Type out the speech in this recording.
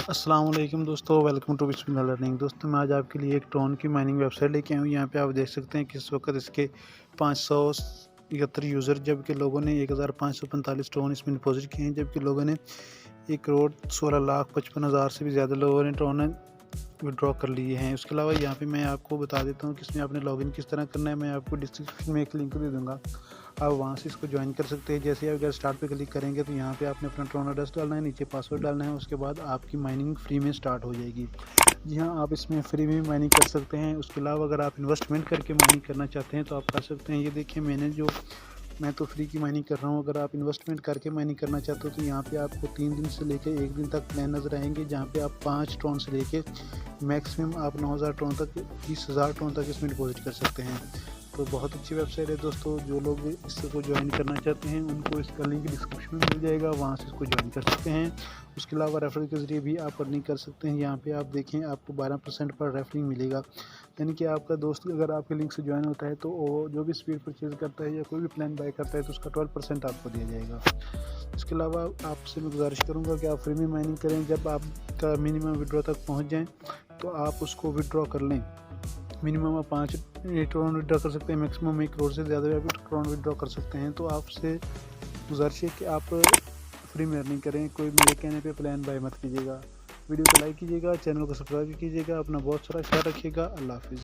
अस्सलाम वालेकुम दोस्तों, वेलकम टू बिस्मिल्लाह लर्निंग। दोस्तों मैं आज आपके लिए एक ट्रॉन की माइनिंग वेबसाइट लेके आया हूँ। यहाँ पे आप देख सकते हैं कि इस वक्त इसके 571 यूज़र, जबकि लोगों ने 1545 ट्रॉन इसमें डिपॉजिट किए हैं, जबकि लोगों ने 1,16,55,000 से भी ज़्यादा लोगों ने ट्रॉन विड्रॉ कर लिए हैं। उसके अलावा यहाँ पे मैं आपको बता देता हूँ कि इसमें आपने लॉगिन किस तरह करना है। मैं आपको डिस्क्रिप्शन में एक लिंक दे दूँगा, आप वहाँ से इसको ज्वाइन कर सकते हैं। जैसे ही अगर स्टार्ट पे क्लिक करेंगे तो यहाँ पे आपने अपना ट्रॉन एड्रेस डालना है, नीचे पासवर्ड डालना है, उसके बाद आपकी माइनिंग फ्री में स्टार्ट हो जाएगी। जी हाँ, आप इसमें फ्री में माइनिंग कर सकते हैं। उसके अलावा अगर आप इन्वेस्टमेंट करके माइनिंग करना चाहते हैं तो आप कर सकते हैं। ये देखिए, मैं तो फ्री की माइनिंग कर रहा हूँ। अगर आप इन्वेस्टमेंट करके माइनिंग करना चाहते हो तो यहाँ पे आपको 3 दिन से लेकर 1 दिन तक प्लान नज़र आएंगे, जहाँ पे आप 5 ट्रॉन से लेके मैक्सिमम आप 9,000 ट्रॉन तक, 20,000 ट्रॉन तक इसमें डिपॉजिट कर सकते हैं। तो बहुत अच्छी वेबसाइट है दोस्तों। जो लोग इसको ज्वाइन करना चाहते हैं उनको इसका लिंक डिस्क्रिप्शन में मिल जाएगा, वहाँ से इसको ज्वाइन कर सकते हैं। उसके अलावा रेफरल के ज़रिए भी आप अर्निंग कर सकते हैं। यहाँ पे आप देखें, आपको 12% पर रेफरिंग मिलेगा, यानी कि आपका दोस्त अगर आपके लिंक से ज्वाइन होता है तो वो जो भी स्पीड परचेज करता है या कोई भी प्लान बाय करता है तो उसका 12% आपको दिया जाएगा। इसके अलावा आपसे मैं गुजारिश करूँगा कि आप फ्री में माइनिंग करें। जब आपका मिनिमम विड्रॉ तक पहुँच जाएँ तो आप उसको विड्रॉ कर लें। मिनिमम आप 5 ट्रॉन विड्रॉ कर सकते हैं, मैक्सिमम 1 करोड़ से ज़्यादा भी ट्रॉन विड्रॉ कर सकते हैं। तो आपसे गुजारिश है कि आप फ्री में अर्निंग करें, कोई मेरे कहने पे प्लान बाय मत कीजिएगा। वीडियो को लाइक कीजिएगा, चैनल को सब्सक्राइब कीजिएगा। अपना बहुत सारा ख्याल रखिएगा। अल्लाह हाफिज़।